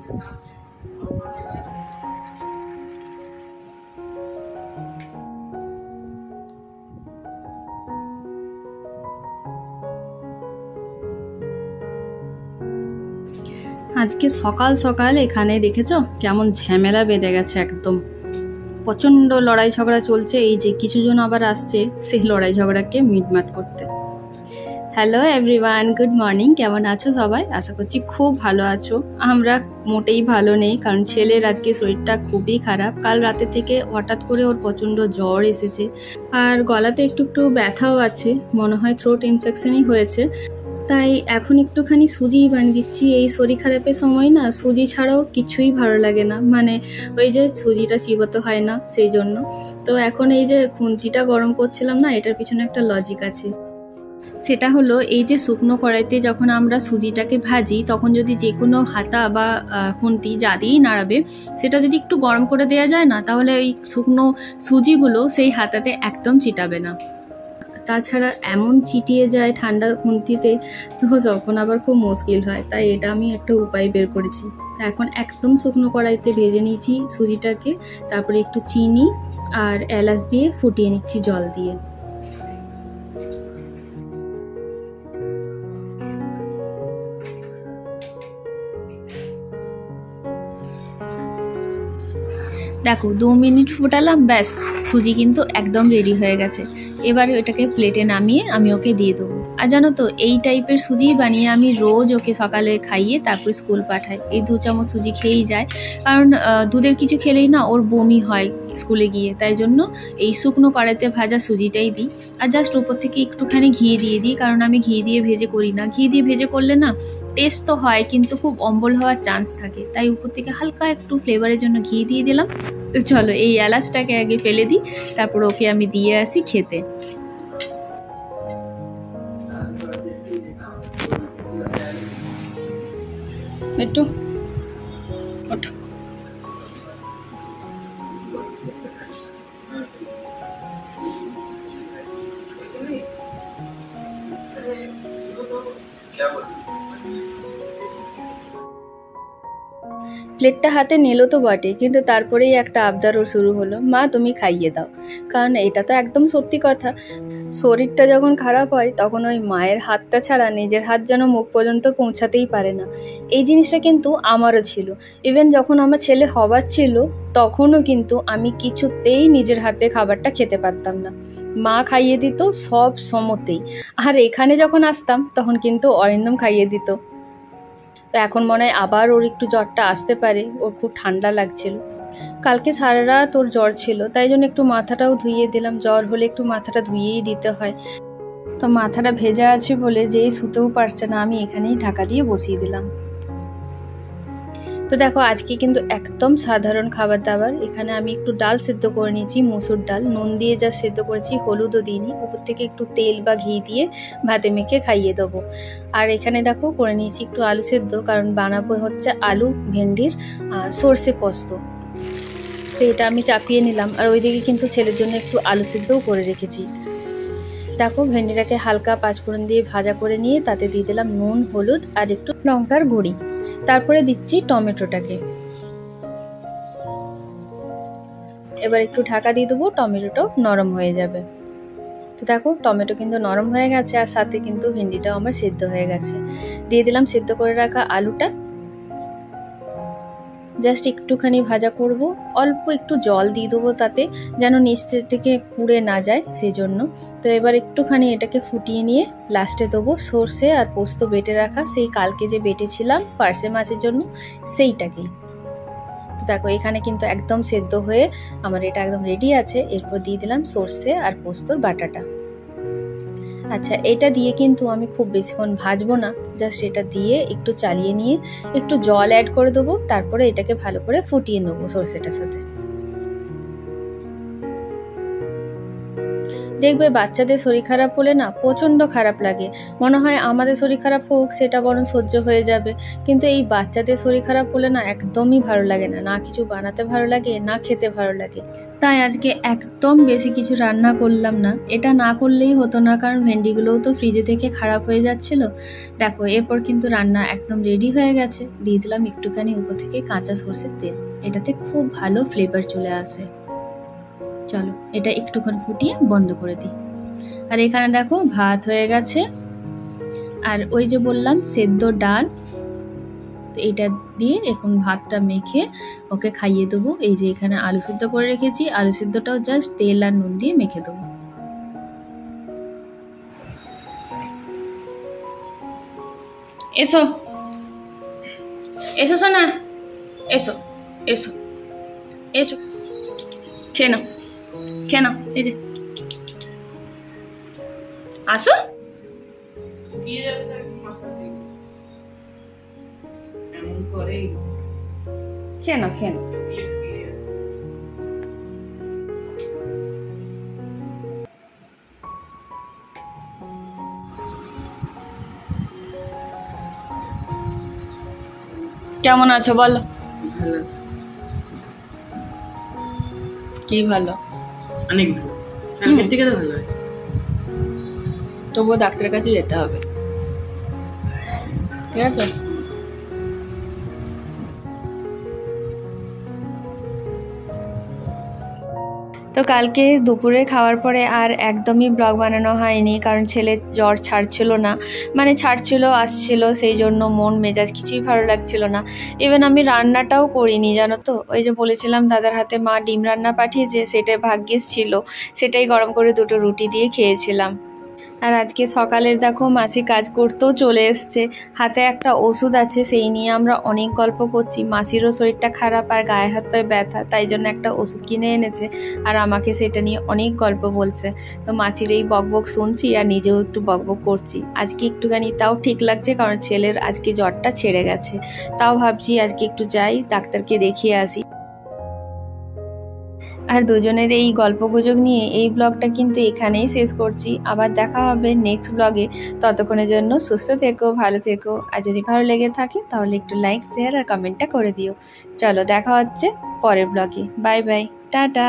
আজকে সকাল সকাল এখানে দেখেছো কেমন ঝামেলা বেঁধে গেছে, একদম প্রচণ্ড লড়াই ঝগড়া চলছে। এই যে কিছুজন আবার আসছে সেই লড়াই ঝগড়াকে মিটমাট করতে। Hello everyone, good morning. কেমন আছো সবাই? আশা করছি খুব ভালো আছো। আমরা মোটেই ভালো নেই, কারণ ছেলের আজকে শরীরটা খুবই খারাপ। কাল রাতে থেকে হঠাৎ করে ওর প্রচণ্ড জ্বর এসেছে, আর গলাতে একটু একটু ব্যথাও আছে, মনে হয় থ্রোট ইনফেকশনই হয়েছে। তাই এখন একটুখানি সুজিই বানিয়ে দিচ্ছি। এই শরীর খারাপের সময় না সুজি ছাড়াও কিছুই ভালো লাগে না, মানে ওই যে সুজিটা চিবোতে হয় না, সেই জন্য। তো এখন এই যে খুন্তিটা গরম করছিলাম না, এটার পিছনে একটা লজিক আছে। সেটা হলো, এই যে শুকনো কড়াইতে যখন আমরা সুজিটাকে ভাজি, তখন যদি যে কোনো হাতা বা খুন্তি যা দিয়েই নাড়াবে, সেটা যদি একটু গরম করে দেওয়া যায় না, তাহলে ওই শুকনো সুজিগুলো সেই হাতাতে একদম চিটাবে না। তাছাড়া এমন চিটিয়ে যায় ঠান্ডা খুন্তিতে, তো তখন আবার খুব মুশকিল হয়। তাই এটা আমি একটা উপায় বের করেছি। এখন একদম শুকনো কড়াইতে ভেজে নিয়েছি সুজিটাকে, তারপরে একটু চিনি আর এলাচ দিয়ে ফুটিয়ে নিচ্ছি জল দিয়ে। দেখো 2 মিনিট ফুটালাম, ব্যাস সুজি কিন্তু একদম রেডি হয়ে গেছে। এবার এটাকে প্লেটে নামিয়ে আমি ওকে দিয়ে দেবো। আর জানো তো, এই টাইপের সুজি বানিয়ে আমি রোজ ওকে সকালে খাইয়ে তারপর স্কুল পাঠাই। এই 2 চামচ সুজি খেয়েই যায়, কারণ দুধের কিছু খেলেই না ওর বমি হয় স্কুলে গিয়ে। তাই জন্য এই শুকনো কড়াইতে ভাজা সুজিটাই দিই। আর জাস্ট উপর থেকে একটুখানি ঘি দিয়ে দিই, কারণ আমি ঘি দিয়ে ভেজে করি না। ঘি দিয়ে ভেজে করলে না টেস্ট তো হয়, কিন্তু খুব অম্বল হওয়ার চান্স থাকে। তাই উপর থেকে হালকা একটু ফ্লেভারের জন্য ঘি দিয়ে দিলাম। তো চলো এই এলাচটাকে আগে ফেলে দিই, তারপর ওকে আমি দিয়ে আসি খেতে। একটু ওঠো। প্লেটটা হাতে নিল তো বটে, কিন্তু তারপরেই একটা আবদারও শুরু হলো, মা তুমি খাইয়ে দাও। কারণ এটা তো একদম সত্যি কথা, শরীরটা যখন খারাপ হয় তখন ওই মায়ের হাতটা ছাড়া নিজের হাত যেন মুখ পর্যন্ত পৌঁছাতেই পারে না। এই জিনিসটা কিন্তু আমারও ছিল। ইভেন যখন আমার ছেলে হবার ছিল, তখনও কিন্তু আমি কিছুতেই নিজের হাতে খাবারটা খেতে পারতাম না। মা খাইয়ে দিত সব সময়তেই। আর এখানে যখন আসতাম তখন কিন্তু অরিন্দম খাইয়ে দিত। তো এখন মনে হয় আবার ওর একটু জ্বরটা আসতে পারে, ওর খুব ঠান্ডা লাগছিল। কালকে সারা রাত ওর জ্বর ছিল, তাই জন্য একটু মাথাটাও ধুইয়ে দিলাম। জ্বর হলে একটু মাথাটা ধুইয়েই দিতে হয়। তো মাথাটা ভেজা আছে বলে যেই শুতেও পারছে না, আমি এখানেই ঢাকা দিয়ে বসিয়ে দিলাম। তো দেখো আজকে কিন্তু একদম সাধারণ খাবার দাবার। এখানে আমি একটু ডাল সেদ্ধ করে নিয়েছি, মসুর ডাল, নুন দিয়ে যা সেদ্ধ করেছি, হলুদও দিইনি। উপর থেকে একটু তেল বা ঘি দিয়ে ভাতে মেখে খাইয়ে দেবো। আর এখানে দেখো করে নিয়েছি একটু আলু সেদ্ধ, কারণ বানাবো হচ্ছে আলু ভেন্ডির সর্ষে পোস্ত। তো এটা আমি চাপিয়ে নিলাম। আর ওইদিকে কিন্তু ছেলের জন্য একটু আলু সেদ্ধও করে রেখেছি। দেখো ভেন্ডিটাকে হালকা পাঁচফোড়ন দিয়ে ভাজা করে নিয়ে তাতে দিয়ে দিলাম নুন, হলুদ আর একটু লঙ্কার গুঁড়ি। তারপরে দিচ্ছি টমেটোটাকে। এবার একটু ঢাকা দিয়ে দেবো, টমেটোটাও নরম হয়ে যাবে। তো দেখো টমেটো কিন্তু নরম হয়ে গেছে, আর সাথে কিন্তু ভেন্ডিটাও আমার সেদ্ধ হয়ে গেছে। দিয়ে দিলাম সেদ্ধ করে রাখা আলুটা। জাস্ট একটুখানি ভাজা করব, অল্প একটু জল দিয়ে দেবো তাতে, যেন নিচ থেকে পুড়ে না যায়, সেই জন্য। তো এবার একটুখানি এটাকে ফুটিয়ে নিয়ে লাস্টে দেবো সর্ষে আর পোস্ত বেটে রাখা, সেই কালকে যে বেটেছিলাম পার্শে মাছের জন্য, সেইটাকেই। তো দেখো এখানে কিন্তু একদম সেদ্ধ হয়ে আমার এটা একদম রেডি আছে। এরপর দিয়ে দিলাম সর্ষে আর পোস্তর বাটাটা। আচ্ছা, এটা দিয়ে কিন্তু আমি খুব বেশিক্ষণ ভাজবো না, জাস্ট এটা দিয়ে একটু চালিয়ে নিয়ে একটু জল অ্যাড করে দেবো, তারপরে এটাকে ভালো করে ফুটিয়ে নেবো সর্ষেটার সাথে। দেখবে বাচ্চাদের শরীর খারাপ হলে না প্রচণ্ড খারাপ লাগে, মনে হয় আমাদের শরীর খারাপ হোক সেটা বরং সহ্য হয়ে যাবে, কিন্তু এই বাচ্চাদের শরীর খারাপ হলে না একদমই ভালো লাগে না, না কিছু বানাতে ভালো লাগে না খেতে ভালো লাগে। তাই আজকে একদম বেশি কিছু রান্না করলাম না, এটা না করলেই হতো না, কারণ ভেন্ডিগুলোও তো ফ্রিজে থেকে খারাপ হয়ে যাচ্ছিল। দেখো এরপর কিন্তু রান্না একদম রেডি হয়ে গেছে, দিয়ে দিলাম একটুখানি উপর থেকে কাঁচা সরষের তেল, এটাতে খুব ভালো ফ্লেভার চলে আসে। চলো এটা একটুখানি ফুটিয়ে বন্ধ করে দিই। আর এখানে দেখো ভাত হয়ে গেছে, আর ওই যে বললাম সেদ্ধ ডাল, এটা দিয়ে এখন ভাতটা মেখে ওকে খাইয়ে দেবো। এই যে এখানে আলু সিদ্ধ করে রেখেছি, আলু সিদ্ধটাও জাস্ট তেল আর নুন দিয়ে মেখে দেবো। এসো এসো সোনা, এসো এসো এসো, খেয়ে নাও খেয়ে নাও, এই যে আসো। খেয়ে নাও খেয়ে নাও। কেমন আছো বলো? ভালো। কি ভালো? অনেক ভালো, কালকের থেকে তো ভালো আছে। তবুও ডাক্তারের কাছে যেতে হবে, ঠিক আছে? তো কালকে দুপুরে খাওয়ার পরে আর একদমই ব্লগ বানানো হয়নি, কারণ ছেলে জ্বর ছাড়ছিল না, মানে ছাড়ছিল আসছিল, সেই জন্য মন মেজাজ কিছুই ভালো লাগছিল না। ইভেন আমি রান্নাটাও করিনি জানো তো, ওই যে বলেছিলাম দাদার হাতে মা ডিম রান্না পাঠিয়েছে, সেটাই ভাগ্যিস ছিল, সেটাই গরম করে দুটো রুটি দিয়ে খেয়েছিলাম। আর আজকে সকালের দেখো মাসি কাজ করতেও চলে এসছে, হাতে একটা ওষুধ আছে, সেই নিয়ে আমরা অনেক গল্প করছি। মাসিরও শরীরটা খারাপ আর গায়ে হাত পায়ে ব্যথা, তাই জন্য একটা ওষুধ কিনে এনেছে আর আমাকে সেটা নিয়ে অনেক গল্প বলছে। তো মাসির এই বকবক শুনছি আর নিজেও একটু বকবক করছি। আজকে একটুখানি তাও ঠিক লাগছে, কারণ ছেলের আজকে জ্বরটা ছেড়ে গেছে, তাও ভাবছি আজকে একটু যাই ডাক্তারকে দেখিয়ে আসি। আর দুজনের এই গল্পগুজব নিয়ে এই ব্লগটা কিন্তু এখানেই শেষ করছি, আবার দেখা হবে নেক্সট ব্লগে। ততক্ষণের জন্য সুস্থ থেকো, ভালো থেকো, আর যদি ভালো লেগে থাকে তাহলে একটু লাইক শেয়ার আর কমেন্টটা করে দিও। চলো দেখা হচ্ছে পরের ব্লগে, বাই বাই, টাটা।